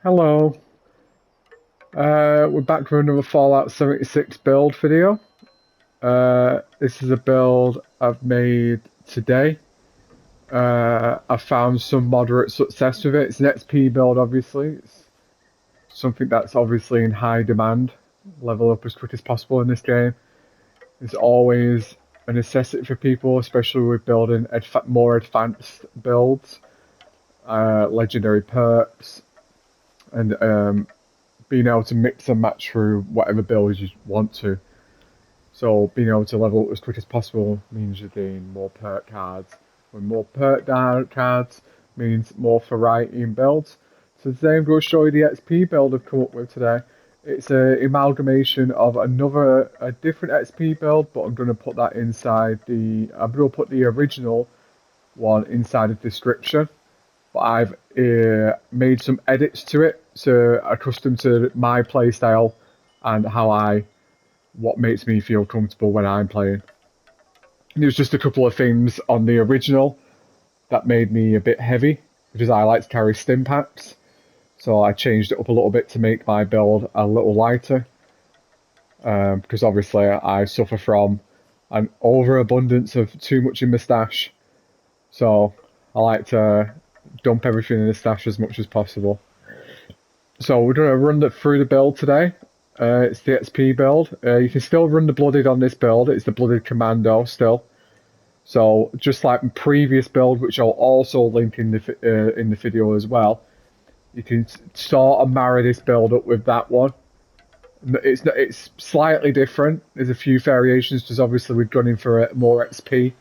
Hello, we're back for another Fallout 76 build video. This is a build I've made today. I found some moderate success with it. It's an XP build, obviously. It's something that's obviously in high demand. Level up as quick as possible in this game. It's always a necessity for people, especially with building more advanced builds, legendary perks, and being able to mix and match through whatever build you want to. So being able to level up as quick as possible means you're getting more perk cards. When more perk cards means more variety in builds. So today I'm going to show you the XP build I've come up with today. It's an amalgamation of a different XP build, but I'm going to put that inside I'm going to put the original one inside the description. But I've made some edits to it to accustom to my playstyle and what makes me feel comfortable when I'm playing. There's just a couple of things on the original that made me a bit heavy, because I like to carry stim packs. So I changed it up a little bit to make my build a little lighter. Because obviously I suffer from an overabundance of too much in my stash. So I like to dump everything in the stash as much as possible. So we're going to run through the build today. It's the XP build. You can still run the Blooded on this build. It's the Blooded Commando still. So just like the previous build, which I'll also link in the video as well, you can sort of marry this build up with that one. It's slightly different. There's a few variations because obviously we're gunning for more XP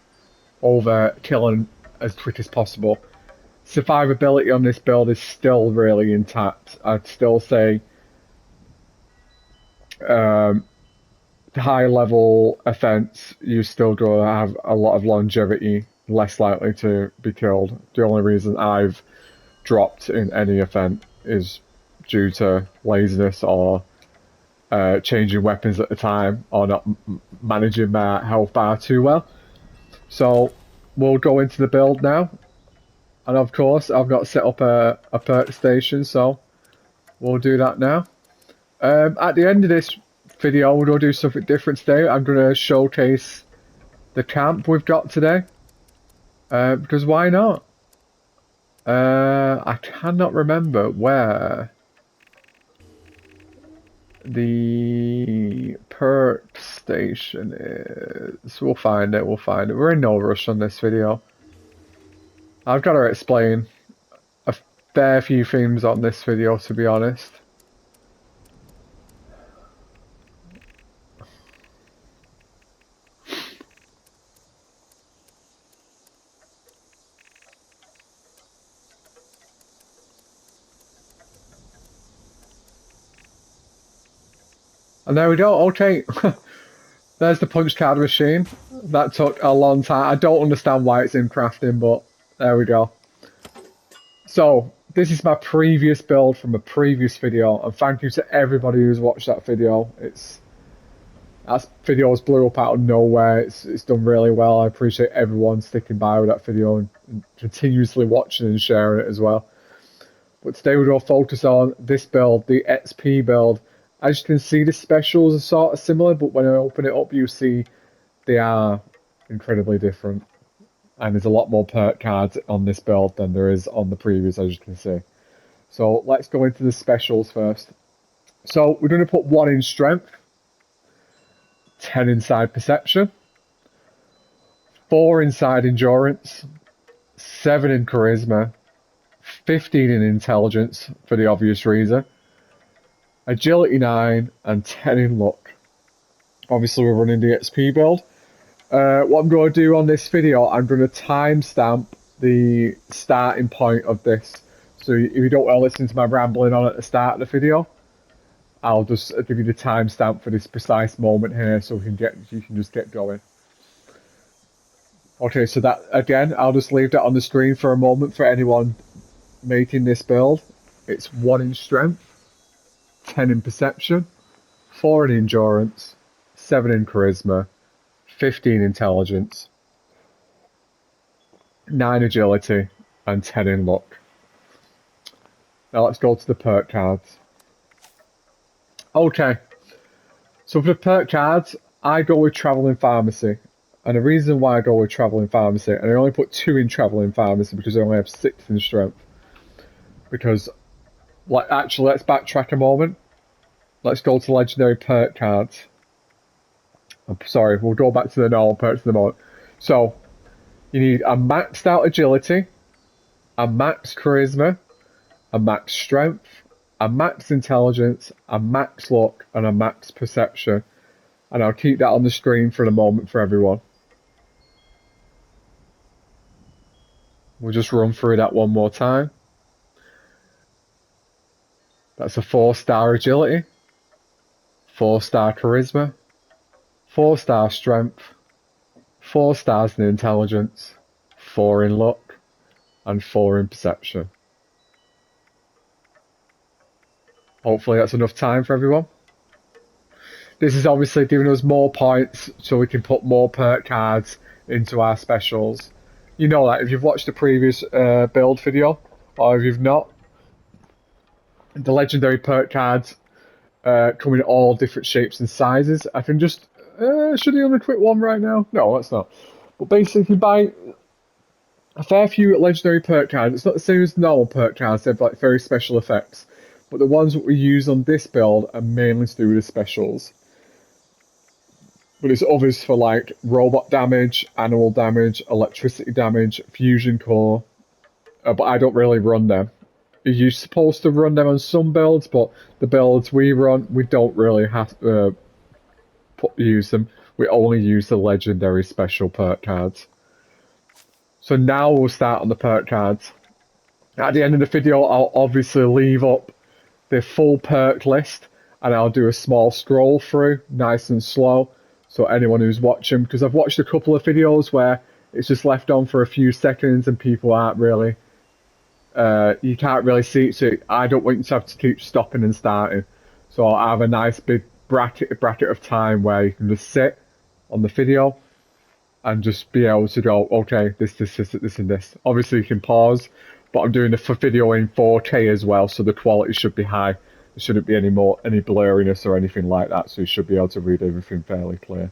over killing as quick as possible. Survivability on this build is still really intact. I'd still say high level offense, you still go have a lot of longevity, less likely to be killed. The only reason I've dropped in any offense is due to laziness or changing weapons at the time or not managing my health bar too well. So we'll go into the build now. And of course, I've got set up a perk station, so we'll do that now. At the end of this video, we're going to do something different today. I'm going to showcase the camp we've got today. Because why not? I cannot remember where the perk station is. We'll find it, We're in no rush on this video. I've got to explain a fair few things on this video, to be honest. And there we go, okay. There's the punch card machine. That took a long time. I don't understand why it's in crafting, but there we go. So, this is my previous build from a previous video, and thank you to everybody who's watched that video. That video was blew up out of nowhere. It's done really well. I appreciate everyone sticking by with that video and continuously watching and sharing it as well. But today we're going to focus on this build, the XP build. As you can see, the specials are sort of similar, but when I open it up, you see they are incredibly different. And there's a lot more perk cards on this build than there is on the previous, as you can see. So let's go into the specials first. So we're going to put 1 in strength, 10 inside perception, 4 inside endurance, 7 in charisma, 15 in intelligence for the obvious reason, agility 9, and 10 in luck. Obviously we're running the XP build. What I'm going to do on this video, I'm going to timestamp the starting point of this. So if you don't want to listen to my rambling on at the start of the video, I'll just give you the timestamp for this precise moment here, so you can just get going. Okay, so that again, I'll just leave that on the screen for a moment for anyone making this build. It's 1 in strength, 10 in perception, 4 in endurance, 7 in charisma, 15 intelligence, 9 agility, and 10 in luck. Now let's go to the perk cards. Okay, so for the perk cards, I go with Traveling Pharmacy. And the reason why I go with Traveling Pharmacy, and I only put 2 in Traveling Pharmacy because I only have 6 in Strength. Because, like, actually, let's backtrack a moment. Let's go to Legendary perk cards. I'm sorry, we'll go back to the normal perks in a moment. So, you need a maxed out Agility, a max Charisma, a max Strength, a max Intelligence, a max Luck, and a max Perception. And I'll keep that on the screen for the moment for everyone. We'll just run through that one more time. That's a 4-star Agility, 4-star Charisma, 4-star Strength, 4 stars in Intelligence, 4 in Luck, and 4 in Perception. Hopefully that's enough time for everyone. This is obviously giving us more points so we can put more perk cards into our specials. You know that if you've watched the previous build video, or if you've not, the legendary perk cards come in all different shapes and sizes. I can just... should I only quit one right now? No, let's not. But basically, if you buy a fair few legendary perk cards, it's not the same as normal perk cards, they have like very special effects. But the ones that we use on this build are mainly to do with the specials. But it's others for like robot damage, animal damage, electricity damage, fusion core. But I don't really run them. You're supposed to run them on some builds, but the builds we run, we don't really have to use them. We only use the legendary special perk cards. So now we'll start on the perk cards. At the end of the video, I'll obviously leave up the full perk list, and I'll do a small scroll through, nice and slow, so anyone who's watching, because I've watched a couple of videos where it's just left on for a few seconds and people aren't really, you can't really see it, so I don't want you to have to keep stopping and starting. So I'll have a nice big bracket of time where you can just sit on the video and just be able to go, okay, this, and this. Obviously you can pause, but I'm doing the video in 4K as well, so the quality should be high. There shouldn't be any blurriness or anything like that, so you should be able to read everything fairly clear.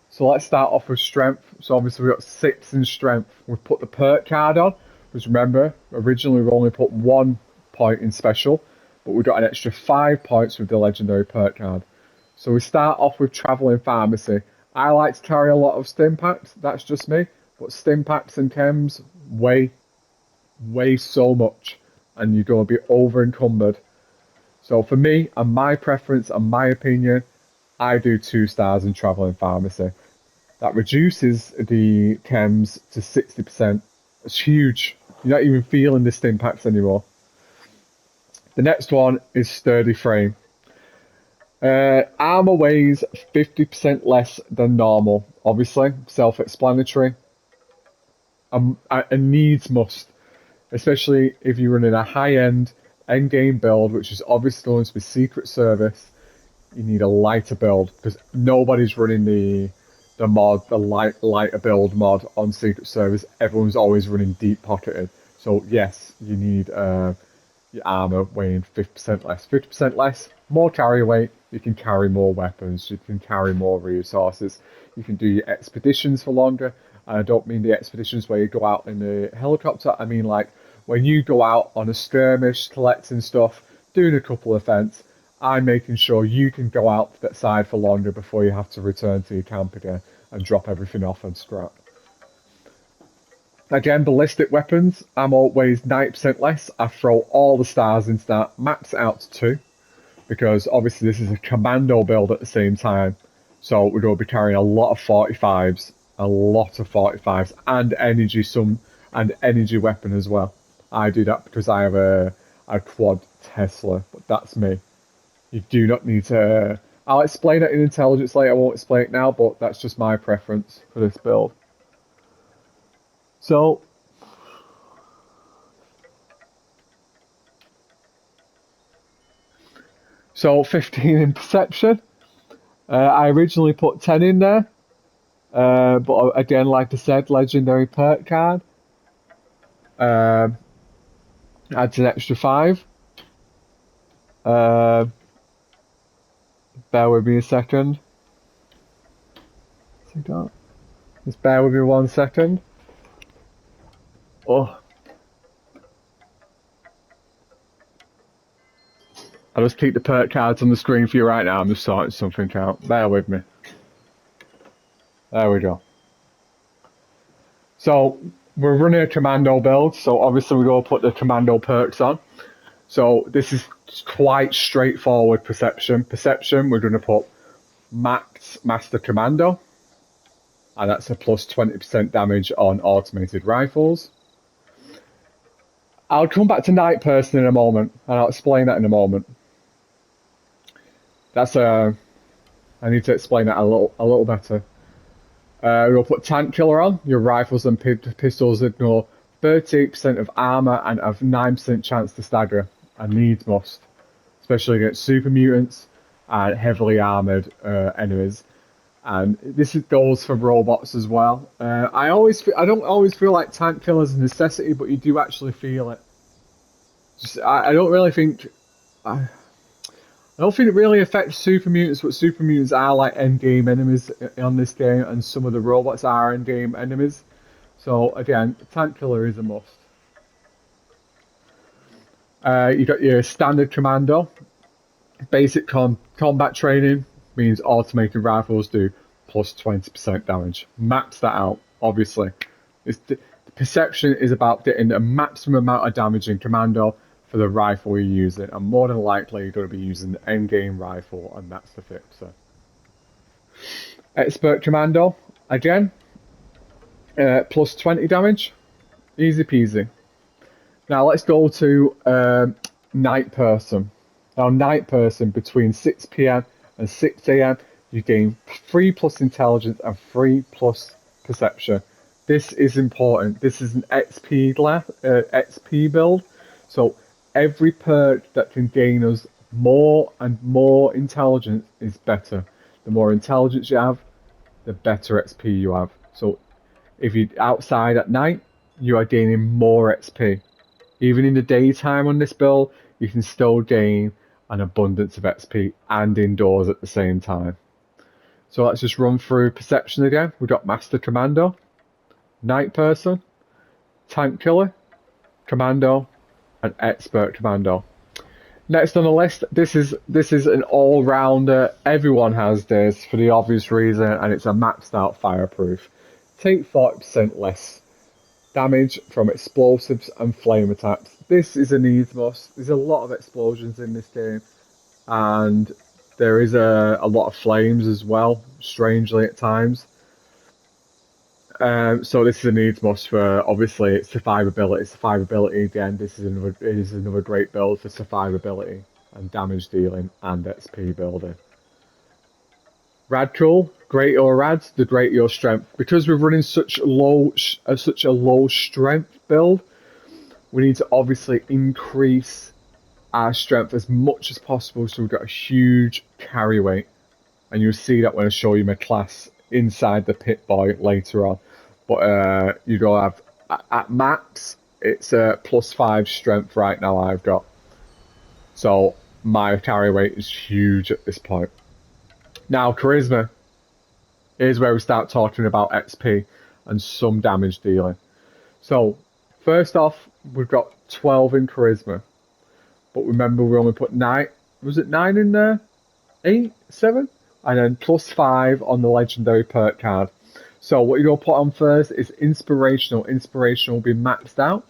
So let's start off with Strength. So obviously we've got 6 in Strength. We've put the perk card on, because remember, originally we only put 1 point in Special, but we got an extra 5 points with the Legendary perk card. So we start off with Traveling Pharmacy. I like to carry a lot of stim packs, that's just me, but stim packs and chems weigh so much, and you're going to be over encumbered. So for me, and my preference and my opinion, I do 2 stars in Traveling Pharmacy. That reduces the chems to 60%. It's huge. You're not even feeling the stim packs anymore. The next one is Sturdy Frame. Armor weighs 50% less than normal, obviously, self-explanatory. A needs must, especially if you're running a high-end endgame build, which is obviously going to be Secret Service. You need a lighter build, because nobody's running the lighter build mod on Secret Service. Everyone's always running deep pocketed. So yes, you need your armor weighing 50% less. 50% less, more carry weight, you can carry more weapons, you can carry more resources, you can do your expeditions for longer. And I don't mean the expeditions where you go out in a helicopter, I mean like when you go out on a skirmish, collecting stuff, doing a couple of events, I'm making sure you can go out that side for longer before you have to return to your camp again and drop everything off and scrap. Again, ballistic weapons, ammo weighs 90% less. I throw all the stars into that, max it out to 2, because obviously this is a commando build at the same time. So we're going to be carrying a lot of 45s, and energy weapon as well. I do that because I have a quad Tesla, but that's me. You do not need to... I'll explain it in Intelligence later, I won't explain it now, but that's just my preference for this build. So, So 15 in Perception. I originally put 10 in there. But again, like I said, Legendary perk card. Adds an extra 5. Uh, bear with me a second. See that? Just bear with me 1 second. Oh, I'll just keep the perk cards on the screen for you right now. I'm just sorting something out. Bear with me. There we go. So we're running a commando build, so obviously we're going to put the commando perks on. So this is quite straightforward perception. Perception, we're going to put max master commando, and that's a plus 20% damage on automated rifles. I'll come back to Night Person in a moment, and I'll explain that in a moment. That's I need to explain that a little better. We'll put Tank Killer on. Your rifles and pistols ignore 38% of armor and have 9% chance to stagger, and needs must, especially against super mutants and heavily armored enemies. And this goes for robots as well. I don't always feel like Tank Killer is a necessity, but you do actually feel it. I don't really think. I don't think it really affects super mutants, but super mutants are like end game enemies on this game, and some of the robots are end game enemies. So again, Tank Killer is a must. You got your standard commando. Basic combat training means automated rifles do plus 20% damage. Max that out, obviously. The perception is about getting a maximum amount of damage in commando for the rifle you're using, and more than likely you're going to be using the endgame rifle, and that's the fixer. Expert commando, again, plus 20 damage, easy peasy. Now let's go to Night Person. Now, Night Person, between 6 p.m. and 6 a.m., you gain 3 plus intelligence and 3 plus perception. This is important. This is an XP build, so every perk that can gain us more and more intelligence is better. The more intelligence you have, the better XP you have. So if you're outside at night, you are gaining more XP. Even in the daytime on this build, you can still gain an abundance of XP and indoors at the same time. So let's just run through perception again. We've got Master Commando, Night Person, Tank Killer, Commando, and Expert Commando. Next on the list, this is an all-rounder. Everyone has this for the obvious reason, and it's a maxed out fireproof. Take 40% less damage from explosives and flame attacks. This is a needs must. There's a lot of explosions in this game, and there is a lot of flames as well, strangely at times. So this is a needs must for, obviously, it's survivability. Survivability again. This is another great build for survivability and damage dealing and XP building. Rad cool, great your rads, the great your strength. Because we're running such a low strength build, we need to obviously increase our strength as much as possible, so we've got a huge carry weight. And you'll see that when I show you my class inside the Pip-Boy later on. But you go have at max, it's a +5 strength right now I've got. So my carry weight is huge at this point. Now charisma. Here's where we start talking about XP and some damage dealing. So first off, we've got 12 in charisma. But remember, we only put 9. Was it 9 in there? 8? 7? And then +5 on the legendary perk card. So what you're going to put on first is inspirational. Inspirational will be maxed out.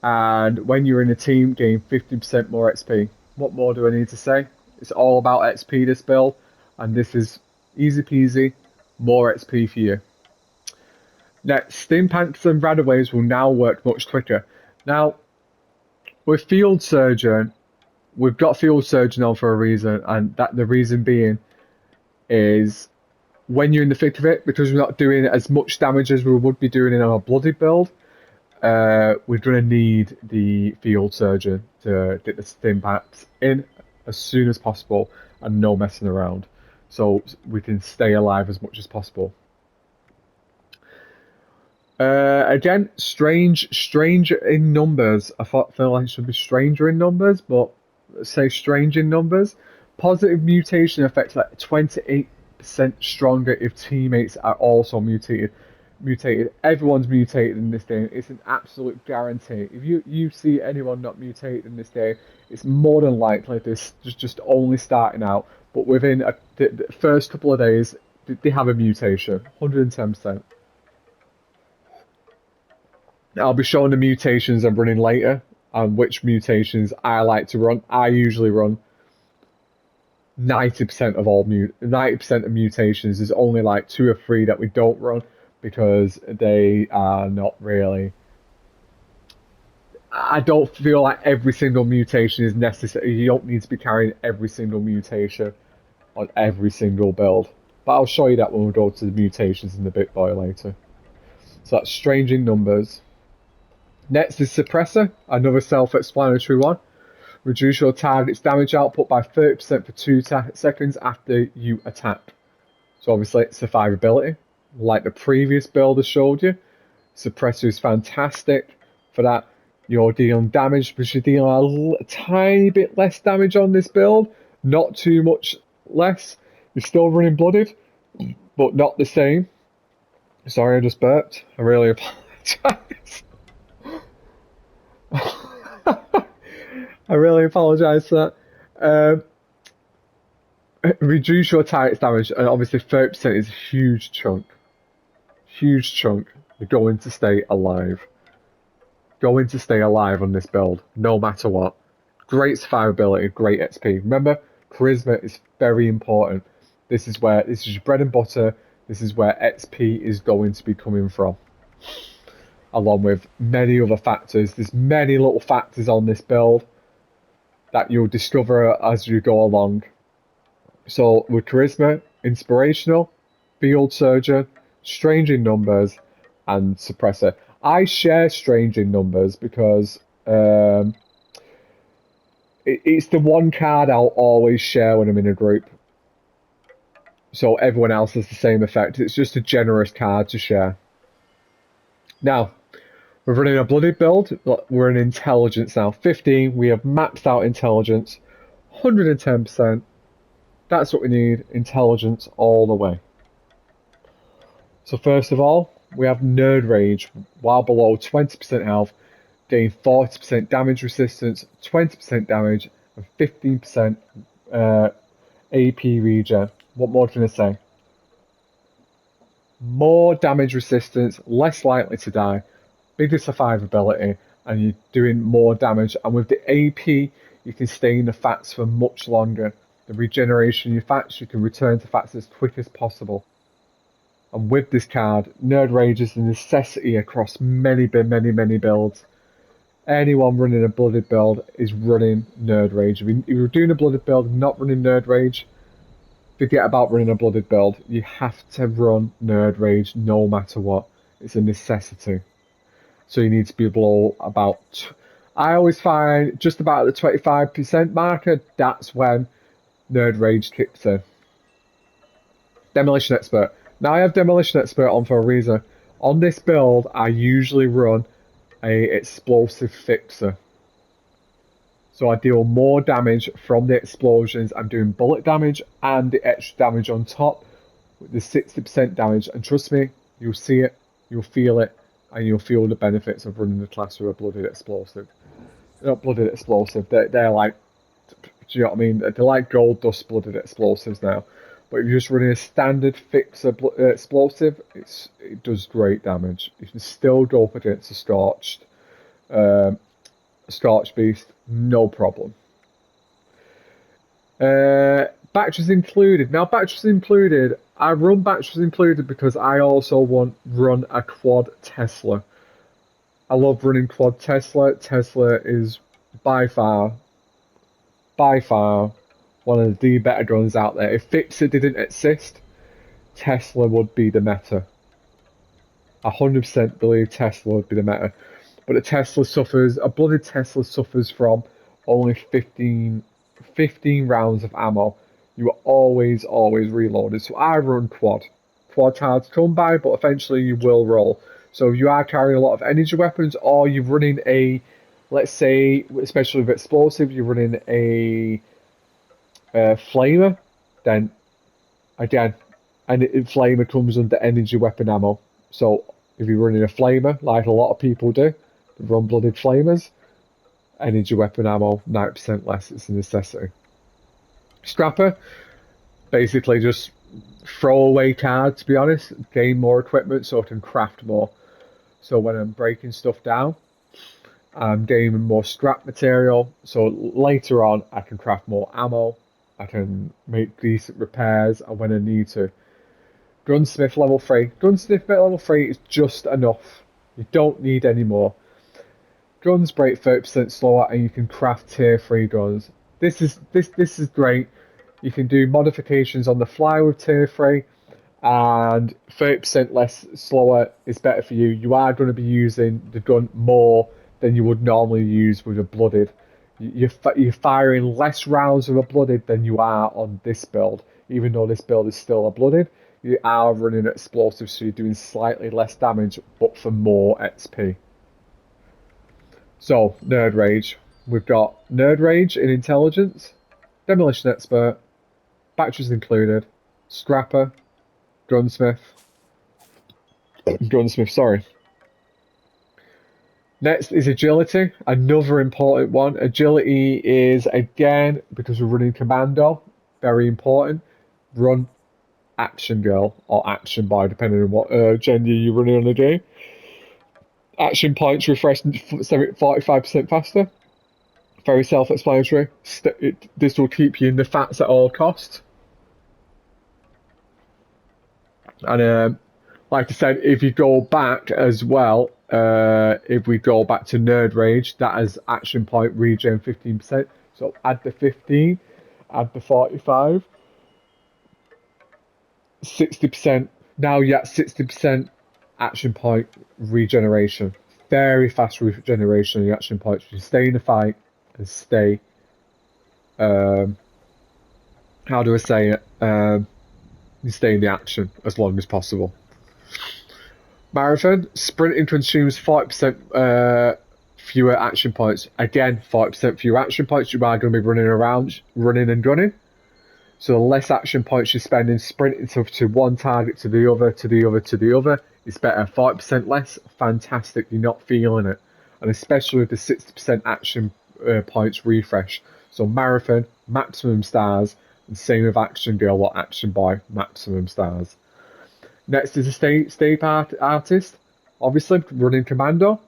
And when you're in a team, gain 50% more XP. What more do I need to say? It's all about XP, this build. And this is easy peasy. More XP for you. Next, Steampunks and Radaways will now work much quicker. Now, with Field Surgeon, we've got Field Surgeon on for a reason, and that the reason being is when you're in the thick of it, because we're not doing as much damage as we would be doing in our blooded build, we're going to need the Field Surgeon to get the Stimpaks in as soon as possible and no messing around, so we can stay alive as much as possible. Again, strange in numbers. I feel like it should be stranger in numbers, but say strange in numbers. Positive mutation affects like 28% stronger if teammates are also mutated. Everyone's mutated in this game. It's an absolute guarantee. If you see anyone not mutated in this game, it's more than likely this just only starting out. But within the first couple of days, they have a mutation. 110%. I'll be showing the mutations I'm running later and which mutations I like to run. I usually run 90% of 90% of mutations. There's only like 2 or 3 that we don't run because they are not really. I don't feel like every single mutation is necessary. You don't need to be carrying every single mutation on every single build. But I'll show you that when we go to the mutations in the BitBoy later. So that's strange in numbers. Next is Suppressor, another self-explanatory one. Reduce your target's damage output by 30% for 2 seconds after you attack. So obviously it's survivability. Like the previous build I showed you, Suppressor is fantastic for that. You're dealing damage, but you're dealing a tiny bit less damage on this build. Not too much less. You're still running blooded, but not the same. Sorry, I just burped. I really apologize. I really apologise for that. Reduce your target's damage, and obviously 30% is a huge chunk. Huge chunk. You're going to stay alive. Going to stay alive on this build, no matter what. Great survivability, great XP. Remember, charisma is very important. This is your bread and butter. This is where XP is going to be coming from. Along with many other factors. There's many little factors on this build that you'll discover as you go along. So with charisma, inspirational, field surgeon, strange in numbers, and suppressor. I share strange in numbers because it's the one card I'll always share when I'm in a group. So everyone else has the same effect. It's just a generous card to share. Now, we're running a blooded build. We're in intelligence now. 15. We have maxed out intelligence. 110%. That's what we need. Intelligence all the way. So first of all, we have Nerd Rage. While below 20% health, gain 40% damage resistance, 20% damage, and 15% AP regen. What more can I say? More damage resistance, less likely to die, bigger survivability, and you're doing more damage. And with the AP, you can stay in the fats for much longer. The regeneration of your fats, you can return to fats as quick as possible. And with this card, Nerd Rage is a necessity across many builds. Anyone running a blooded build is running Nerd Rage. If you're doing a blooded build and not running Nerd Rage, forget about running a blooded build. You have to run Nerd Rage no matter what. It's a necessity. So you need to be below about... I always find just about the 25% marker, that's when Nerd Rage kicks in. Demolition Expert. Now I have Demolition Expert on for a reason. On this build, I usually run a explosive fixer. So I deal more damage from the explosions. I'm doing bullet damage and the extra damage on top with the 60% damage. And trust me, you'll see it, you'll feel it, and you'll feel the benefits of running the class with a blooded explosive. They're not blooded explosive, they're like, do you know what I mean? They're like gold dust blooded explosives now. But if you're just running a standard fixer explosive, it does great damage. You can still go up against a Scorched Beast, no problem. Batteries included. Now, batteries included, I run batteries included because I also run a quad Tesla. I love running quad Tesla. Tesla is by far one of the better guns out there. If Fixer didn't exist, Tesla would be the meta. 100% believe Tesla would be the meta. But a blooded Tesla suffers from only 15 rounds of ammo. You are always reloaded. So I run quad. Quad's hard to come by, but eventually you will roll. So if you are carrying a lot of energy weapons, or you're running let's say, especially with explosive, you're running a flamer, then again, and flamer comes under energy weapon ammo. So if you're running a flamer, like a lot of people do, run blooded flamers, energy weapon ammo 90% less. It's a necessity. Scrapper, basically just throwaway card, to be honest. Gain more equipment so I can craft more. So when I'm breaking stuff down, I'm gaining more scrap material. So later on, I can craft more ammo. I can make decent repairs and when I need to. Gunsmith level 3. Gunsmith level 3 is just enough. You don't need any more. Guns break 30% slower and you can craft tier 3 guns. This is great. You can do modifications on the fly with tier 3 and 30% less slower is better for you. You are going to be using the gun more than you would normally use with a blooded. You're firing less rounds with a blooded than you are on this build. Even though this build is still a blooded, you are running explosives, so you're doing slightly less damage, but for more XP. So, Nerd Rage. We've got Nerd Rage in Intelligence, Demolition Expert, Batteries included, Scrapper, Gunsmith, sorry. Next is Agility, another important one. Agility is, again, because we're running Commando, very important. Run Action Girl or Action Boy, depending on what gender you're running on the day. Action points refresh 45% faster. Very self-explanatory. This will keep you in the fats at all costs. And like I said, if you go back as well, if we go back to Nerd Rage, that has action point regen 15%. So add the 15, add the 45, 60%. Now you're at 60% action point regeneration. Very fast regeneration of your action points. You stay in the fight and stay. How do I say it? You stay in the action as long as possible. Marathon, sprinting consumes 40% fewer action points. Again, 40% fewer action points. You are going to be running around, running and gunning. So the less action points you're spending sprinting to one target to the other, to the other, to the other, it's better. 40% less, fantastic. You're not feeling it. And especially with the 60% action points refresh. So Marathon, maximum stars. And same with Action Girl or Action Boy, maximum stars. Next is escape artist. Obviously, running Commando.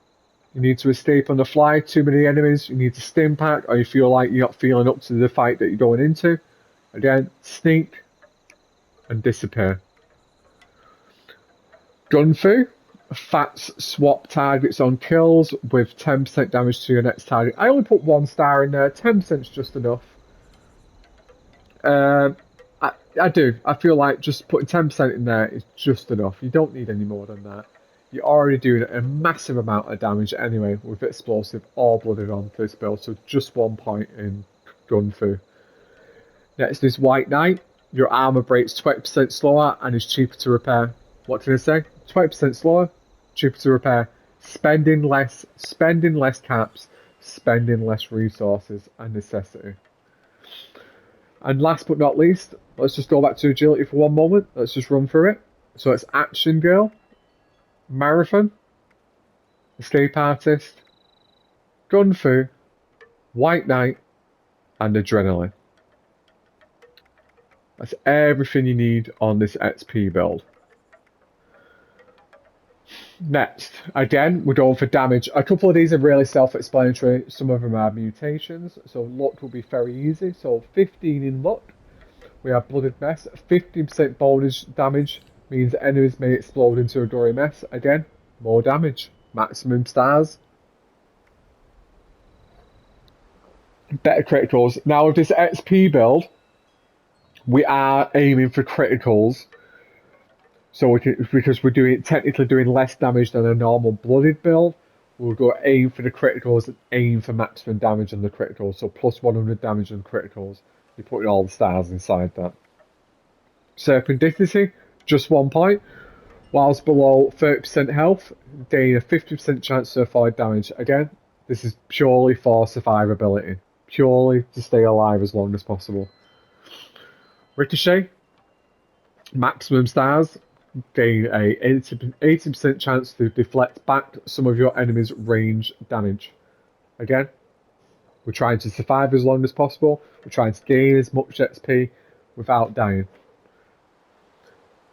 You need to escape on the fly. Too many enemies. You need to stim pack, or you feel like you're not feeling up to the fight that you're going into. Again, sneak and disappear. Gunfu. Fats swap targets on kills with 10% damage to your next target. I only put 1 star in there. 10% is just enough. I do. I feel like just putting 10% in there is just enough. You don't need any more than that. You're already doing a massive amount of damage anyway with explosive or blooded on this build, so just 1 point in Gunfu. Next is White Knight. Your armor breaks 20% slower and is cheaper to repair. What did I say? 20% slower, cheaper to repair. Spending less caps, spending less resources, and necessity. And last but not least, let's just go back to agility for one moment. Let's just run through it. So it's Action Girl, Marathon, Escape Artist, Gunfu, White Knight, and Adrenaline. That's everything you need on this XP build. Next, again, we're going for damage. A couple of these are really self-explanatory. Some of them are mutations, so luck will be very easy. So 15 in luck. We have Blooded Mess. 15% bonus damage means enemies may explode into a gory mess. Again, more damage. Maximum stars. Better criticals. Now with this XP build, we are aiming for criticals. So we can, because we're technically doing less damage than a normal blooded build, we'll go aim for the criticals and aim for maximum damage on the criticals. So plus 100 damage on criticals. You're putting all the stars inside that. Serendipity, just 1 point. Whilst below 30% health, gain a 50% chance to avoid damage. Again, This is purely for survivability. Purely to stay alive as long as possible. Ricochet, maximum stars, gain a 80% chance to deflect back some of your enemy's range damage. Again, we're trying to survive as long as possible. We're trying to gain as much XP without dying.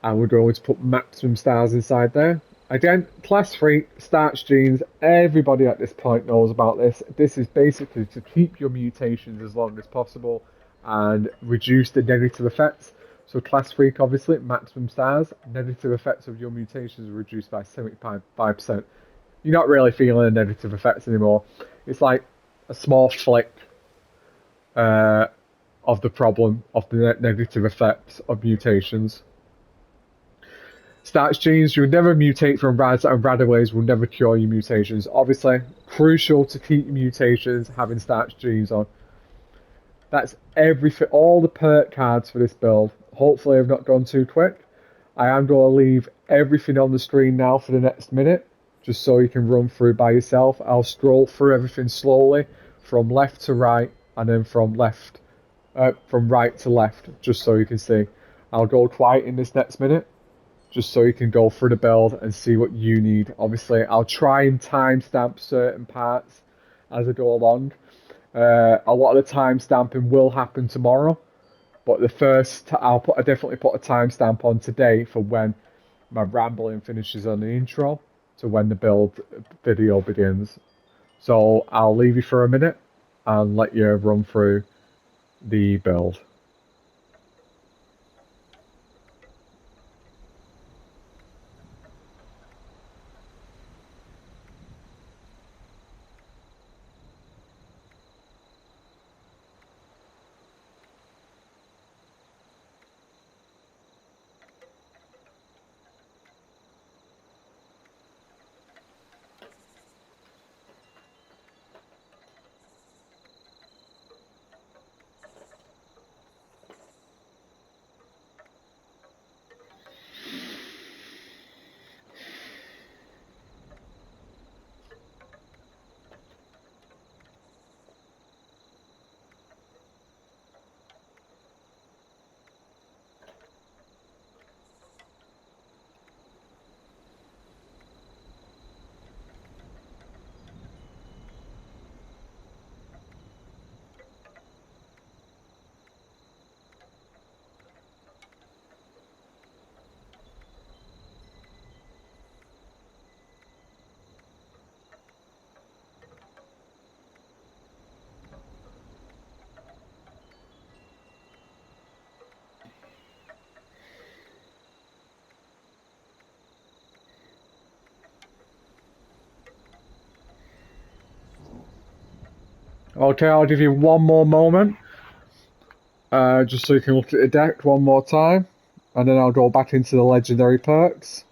And we're going to put maximum stars inside there. Again, class 3, starch genes, everybody at this point knows about this. This is basically to keep your mutations as long as possible and reduce the negative effects. So class 3, obviously, maximum stars, negative effects of your mutations are reduced by 75%. You're not really feeling the negative effects anymore. It's like a small flick of the problem of the negative effects of mutations. Starch genes, you'll never mutate from RADs, and RADaways will never cure your mutations. Obviously, crucial to keep your mutations having starch genes on. That's everything, all the perk cards for this build. Hopefully I've not gone too quick. I am going to leave everything on the screen now for the next minute, just so you can run through by yourself. I'll scroll through everything slowly, from left to right, and then from right to left, just so you can see. I'll go quiet in this next minute, just so you can go through the build and see what you need. Obviously, I'll try and timestamp certain parts as I go along. A lot of the timestamping will happen tomorrow, but I'll definitely put a timestamp on today for when my rambling finishes on the intro to when the build video begins. So I'll leave you for a minute and let you run through the build. Okay, I'll give you one more moment, just so you can look at the deck one more time, and then I'll go back into the legendary perks.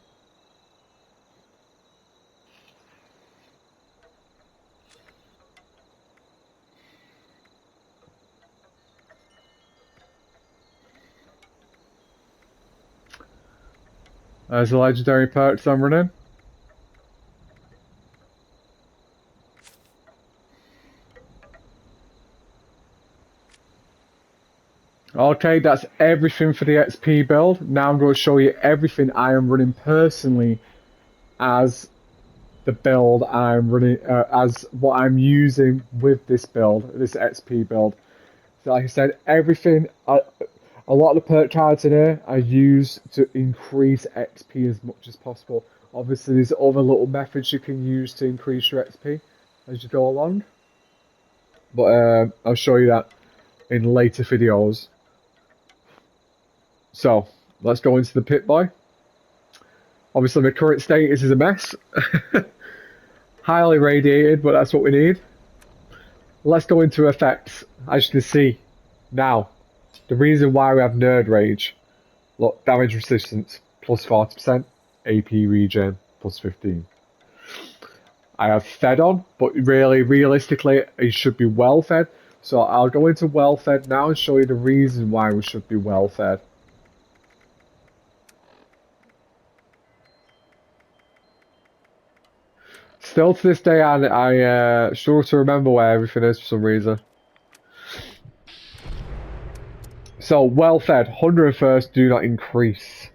There's the legendary perks I'm running. Okay, that's everything for the XP build. Now I'm going to show you everything I am running personally as the build I'm running, as what I'm using with this build, this XP build. So like I said, everything, a lot of the perk cards in here are used to increase XP as much as possible. Obviously there's other little methods you can use to increase your XP as you go along. But I'll show you that in later videos. So, let's go into the Pip-Boy. Obviously, my current status is a mess. Highly radiated, but that's what we need. Let's go into effects. As you can see, now, the reason why we have Nerd Rage. Look, damage resistance, plus 40%. AP regen, plus 15. I have fed on, but really, realistically, it should be well fed. So I'll go into well fed now and show you the reason why we should be well fed. Still to this day, I struggle to remember where everything is for some reason. So, well fed, 101st do not increase.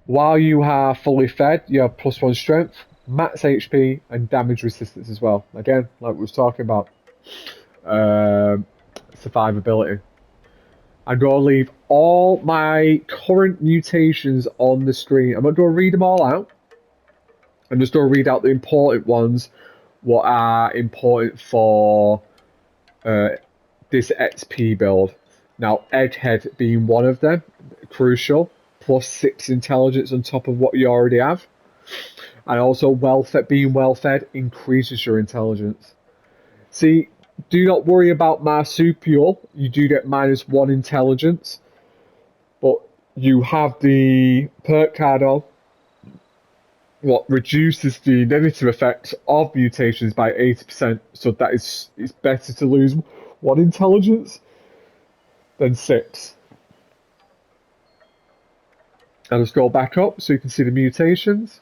While you are fully fed, you have +1 strength, max HP, and damage resistance as well. Again, like we was talking about, survivability. I'm going to leave all my current mutations on the screen. I'm not going to read them all out. I'm just going to read out the important ones, what are important for this XP build. Now, Egghead being one of them, crucial, +6 intelligence on top of what you already have. And also, being well fed increases your intelligence. See, do not worry about Marsupial. You do get -1 intelligence, but you have the perk card on, what reduces the negative effects of mutations by 80%. So that it's better to lose 1 intelligence than 6. I'll just go back up so you can see the mutations.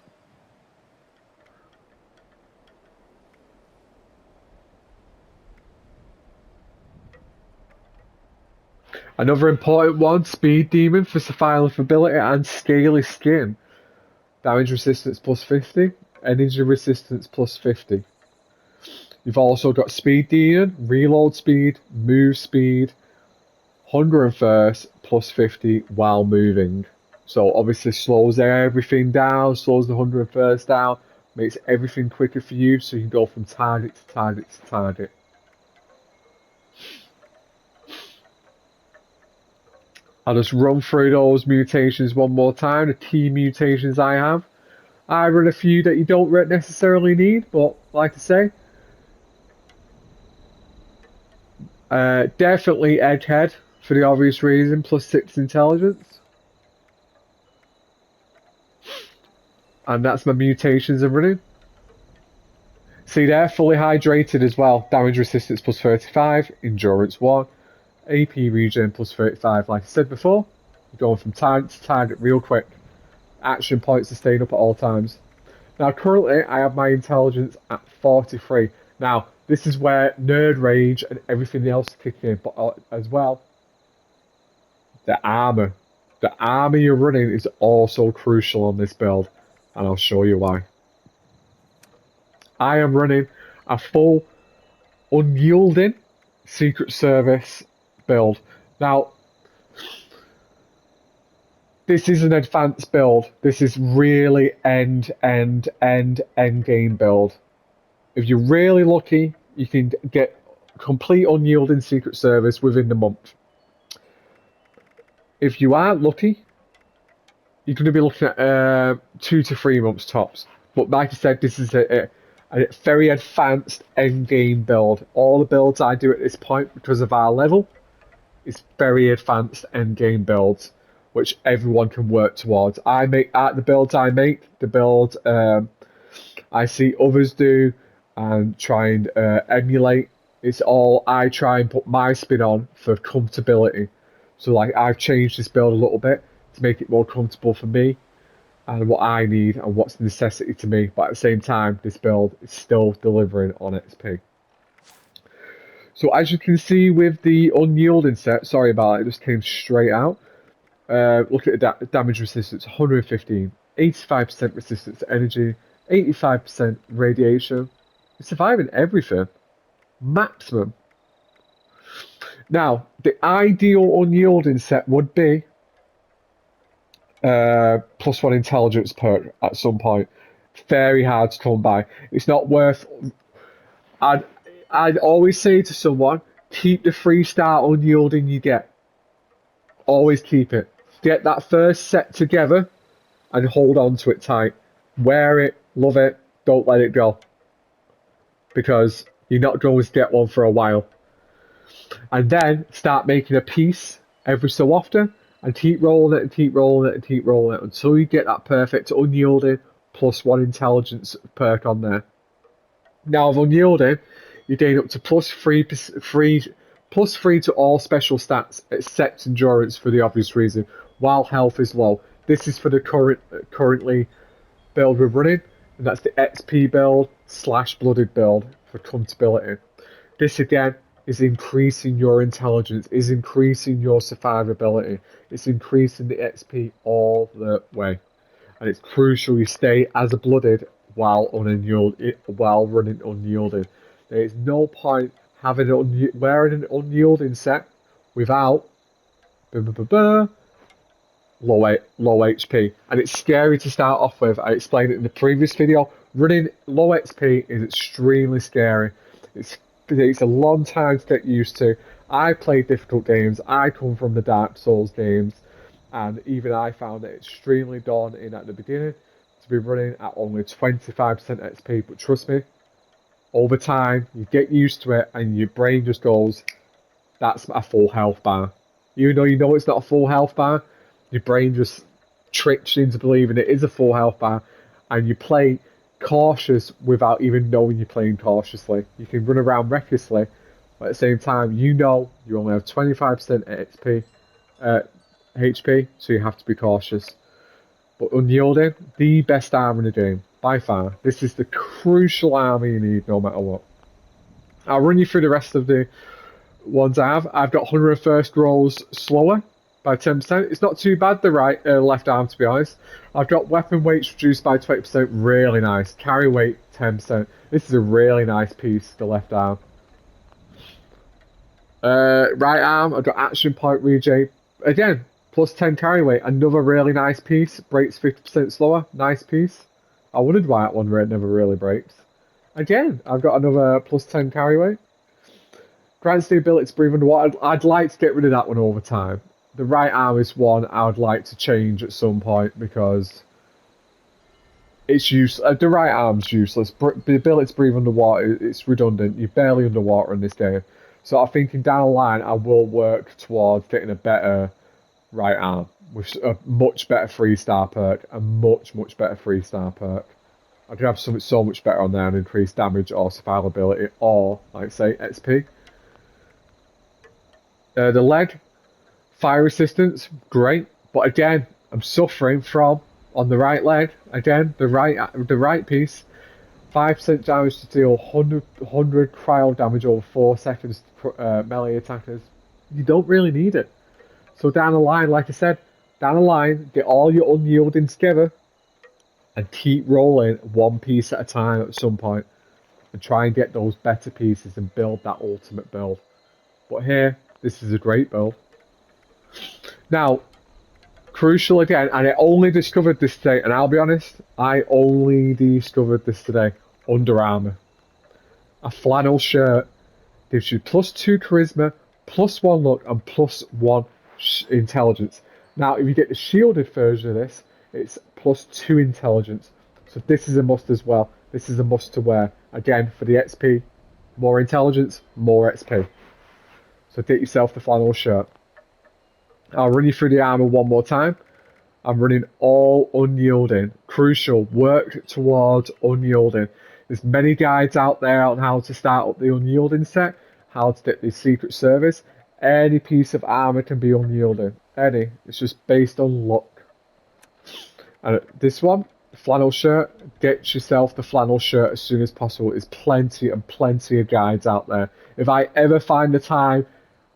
Another important one, Speed Demon for survival ability and Scaly Skin. Damage resistance +50, energy resistance +50. You've also got Speed Demon, reload speed, move speed, 101st +50 while moving. So obviously slows everything down, slows the 101st down, makes everything quicker for you so you can go from target to target to target. I'll just run through those mutations one more time, the key mutations I have. I run a few that you don't necessarily need, but like I say, definitely Egghead for the obvious reason, +6 intelligence. And that's my mutations I'm running. See there, fully hydrated as well. Damage resistance +35, endurance 1, AP regen +35. Like I said before, you're going from target to target real quick. Action points are staying up at all times. Now currently I have my intelligence at 43. Now this is where nerd rage and everything else kick in, but as well, the armor. The armor you're running is also crucial on this build, and I'll show you why. I am running a full unyielding Secret Service build. Now, this is an advanced build. This is really end game build. If you're really lucky, you can get complete unyielding Secret Service within the month. If you aren't lucky, you're going to be looking at 2 to 3 months tops. But like I said, this is a very advanced end game build. All the builds I do at this point, because of our level, is very advanced end game builds, which everyone can work towards. I make the builds I make, the build I see others do, and try and emulate. It's all I try and put my spin on for comfortability. So like I've changed this build a little bit to make it more comfortable for me and what I need and what's a necessity to me. But at the same time, this build is still delivering on XP. So as you can see with the unyielding set, sorry about it, it just came straight out. Look at the damage resistance, 115, 85% resistance to energy, 85% radiation. It's surviving everything. Maximum. Now, the ideal unyielding set would be +1 intelligence perk at some point. Very hard to come by. It's not worth. I'd always say to someone, keep the 3-star unyielding you get. Always keep it. Get that first set together and hold on to it tight. Wear it, love it, don't let it go. Because you're not going to get one for a while. And then start making a piece every so often and keep rolling it and keep rolling it and keep rolling it until you get that perfect unyielding +1 intelligence perk on there. Now of unyielding, you gain up to +3 to all special stats except endurance for the obvious reason, while health is low. This is for the currently build we're running. and that's the XP build / blooded build for comfortability. This again is increasing your intelligence, is increasing your survivability, it's increasing the XP all the way. And it's crucial you stay as a blooded while while running unyielding. There is no point having wearing an unyielding set without low HP, and it's scary to start off with. I explained it in the previous video. Running low XP is extremely scary. It's a long time to get used to. I play difficult games. I come from the Dark Souls games, and even I found it extremely daunting at the beginning to be running at only 25% XP. But trust me, over time you get used to it, and your brain just goes, "That's a full health bar." Even though you know it's not a full health bar, your brain just tricks you into believing it is a full health bar, and you play cautious without even knowing you're playing cautiously. You can run around recklessly, but at the same time, you know you only have 25% HP, so you have to be cautious. But unyielding, the best armor in the game, by far. This is the crucial armor you need no matter what. I'll run you through the rest of the ones I have. I've got 101st rolls slower by 10%. It's not too bad, the left arm, to be honest. I've got weapon weights reduced by 20%, really nice. Carry weight, 10%. This is a really nice piece, the left arm. Right arm, I've got action point regen. Again, plus 10 carry weight, another really nice piece. Breaks 50% slower, nice piece. I wondered why that one never really breaks. Again, I've got another plus 10 carry weight. Grants the ability to breathe underwater. I'd like to get rid of that one over time. The right arm is one I would like to change at some point because it's useless. The right arm's useless. The ability to breathe underwater, it's redundant. You're barely underwater in this game. So I'm thinking down the line I will work towards getting a better right arm with a much better 3-star perk. A much better 3-star perk. I could have something so much better on there and increase damage or survivability or, like say, XP. The leg, fire resistance, great. But again, I'm suffering from, on the right leg, again, the right piece, 5% damage to deal 100 cryo damage over 4 seconds to melee attackers. You don't really need it. So down the line, like I said, down the line, get all your unyielding together and keep rolling one piece at a time at some point and try and get those better pieces and build that ultimate build. But here, this is a great build. Now, crucial again, and I only discovered this today, and I'll be honest, I only discovered this today. Under Armour. A flannel shirt gives you +2 charisma, +1 luck, and +1 intelligence. Now, if you get the shielded version of this, it's +2 intelligence. So this is a must as well. This is a must to wear. Again, for the XP, more intelligence, more XP. So get yourself the flannel shirt. I'll run you through the armor one more time. I'm running all unyielding. Crucial, work towards unyielding. There's many guides out there on how to start up the unyielding set, how to get the secret service. Any piece of armor can be unyielding. Any. It's just based on luck. And this one, flannel shirt, get yourself the flannel shirt as soon as possible. There's plenty and plenty of guides out there. If I ever find the time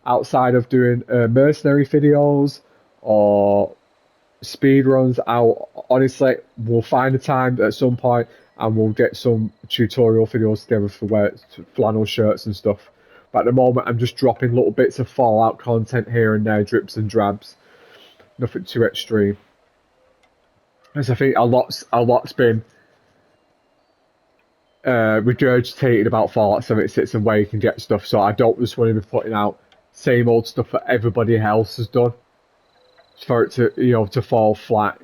outside of doing mercenary videos or speed runs, I'll honestly we'll find a time at some point and we'll get some tutorial videos together for wear flannel shirts and stuff. But at the moment, I'm just dropping little bits of Fallout content here and there, drips and drabs. Nothing too extreme. As I think a lot's been regurgitated about Fallout 76 and where you can get stuff, so I don't just want to be putting out same old stuff that everybody else has done for it to to fall flat.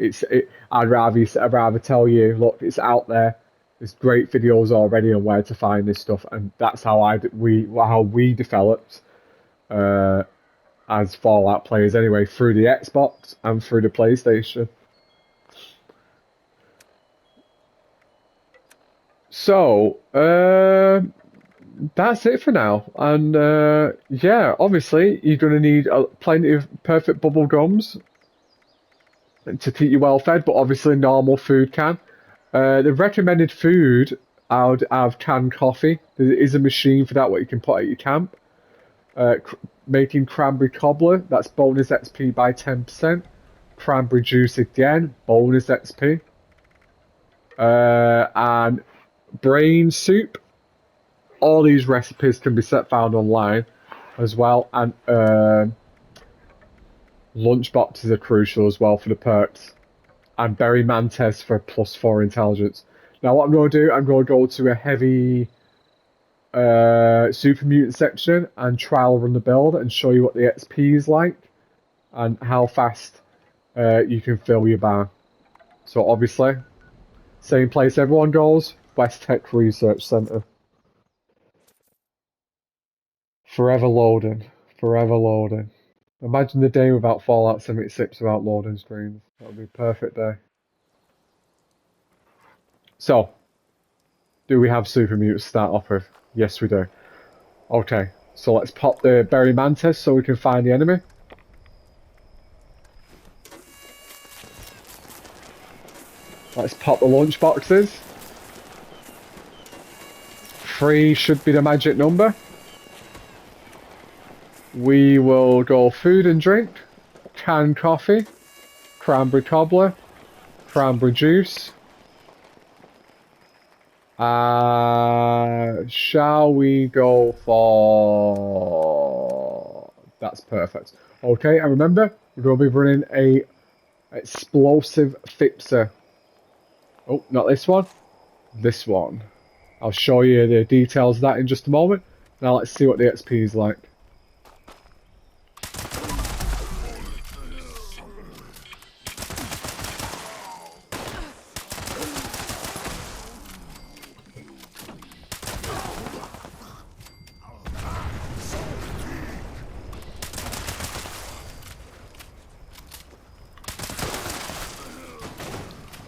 I'd rather tell you, look, it's out there. There's great videos already on where to find this stuff, and that's how we developed as Fallout players anyway, through the Xbox and through the PlayStation. So that's it for now, and yeah, obviously you're gonna need plenty of perfect bubble gums to keep you well fed, but obviously normal food can. The recommended food, I would have canned coffee. There is a machine for that what you can put at your camp. Making cranberry cobbler, that's bonus XP by 10%. Cranberry juice again, bonus XP. And brain soup. All these recipes can be found online as well. And lunch boxes are crucial as well for the perks. And berry mantis for +4 intelligence. Now what I'm going to do, I'm going to go to a heavy super mutant section and trial run the build and show you what the XP is like and how fast you can fill your bar. So obviously, same place everyone goes, West Tech Research Center. Forever loading, forever loading. Imagine the day without Fallout 76 without loading screens. That would be a perfect day. So, do we have super mutants to start off with? Yes, we do. Okay, so let's pop the berry mantis so we can find the enemy. Let's pop the lunch boxes. 3 should be the magic number. We will go food and drink, canned coffee, cranberry cobbler, cranberry juice. Shall we go for... That's perfect. Okay, and remember, we're going to be running a explosive fixer. Oh, not this one. This one. I'll show you the details of that in just a moment. Now let's see what the XP is like.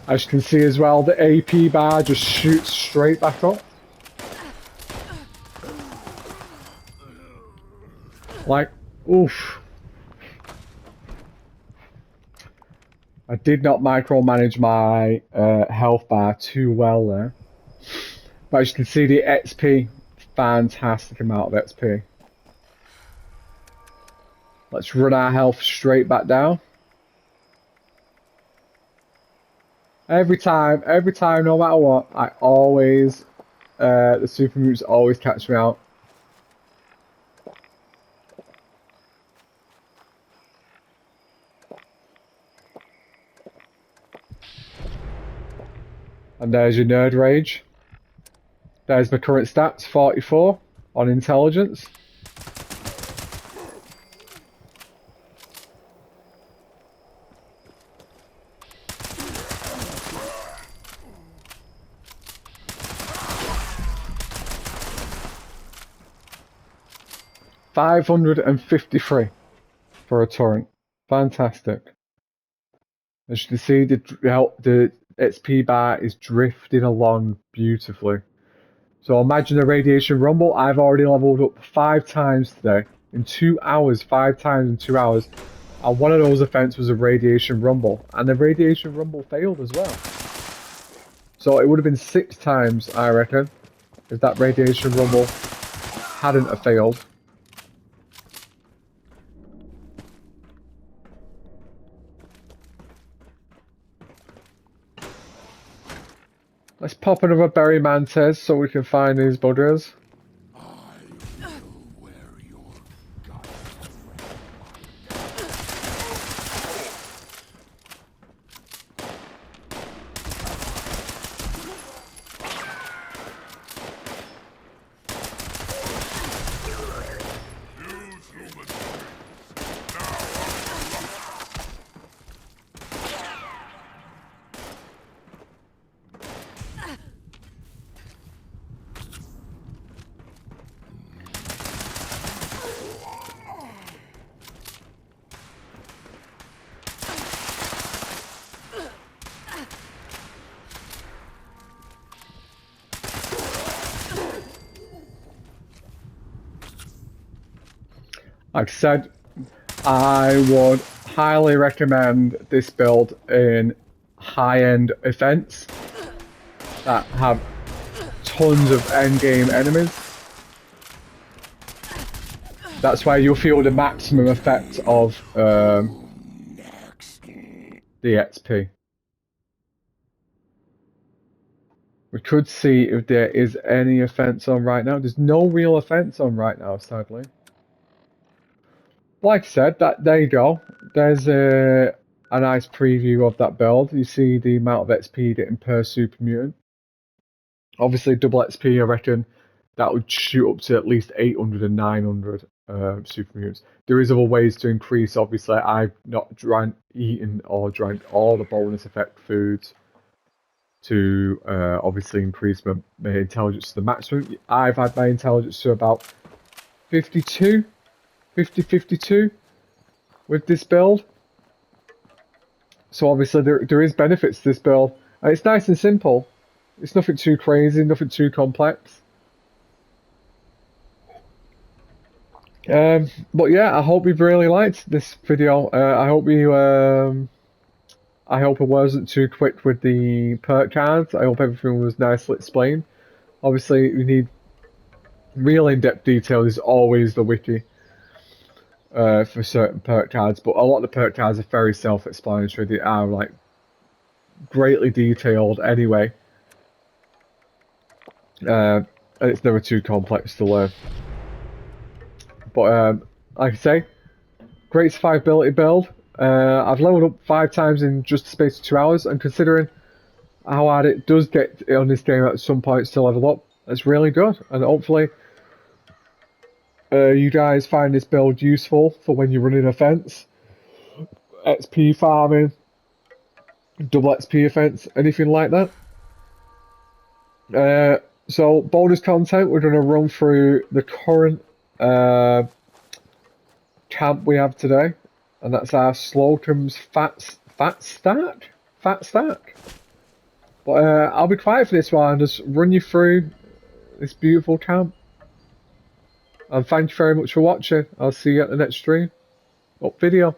As you can see as well, the AP bar just shoots straight back up. Like, oof. I did not micromanage my health bar too well there. But as you can see, the XP, fantastic amount of XP. Let's run our health straight back down. Every time, no matter what, I always, the super mutants always catch me out. And there's your nerd rage. There's my current stats, 44 on intelligence. $553 for a torrent. Fantastic. As you can see, the XP bar is drifting along beautifully. So imagine a radiation rumble. I've already leveled up 5 times today. In 2 hours, 5 times in 2 hours. And one of those events was a radiation rumble. And the radiation rumble failed as well. So it would have been 6 times, I reckon, if that radiation rumble hadn't have failed. Let's pop another berry mantis so we can find these buggers. Like I said, I would highly recommend this build in high-end events. that have tons of endgame enemies. That's why you'll feel the maximum effect of the XP. We could see if there is any offense on right now. There's no real offense on right now, sadly. Like I said, there you go. There's a nice preview of that build. You see the amount of XP getting per super mutant. Obviously, double XP, I reckon that would shoot up to at least 800 and 900 super mutants. There is other ways to increase. Obviously, I've not eaten or drank all the bonus effect foods to obviously increase my intelligence to the maximum. I've had my intelligence to about 52 with this build. So obviously there is benefits to this build. And it's nice and simple. It's nothing too crazy, nothing too complex. But yeah, I hope you've really liked this video. I hope I wasn't too quick with the perk cards. I hope everything was nicely explained. Obviously, you need real in-depth detail is always the wiki for certain perk cards, but a lot of the perk cards are very self-explanatory. They are like greatly detailed anyway, and it's never too complex to learn. But like I say, great survivability build. I've leveled up 5 times in just the space of 2 hours, and considering how hard it does get on this game at some points to level up, it's really good. And hopefully you guys find this build useful for when you're running offense, XP farming, double XP offense, anything like that. So bonus content, we're going to run through the current camp we have today, and that's our Slocum's Fat Stack. But I'll be quiet for this one and just run you through this beautiful camp. And thank you very much for watching. I'll see you at the next stream or video.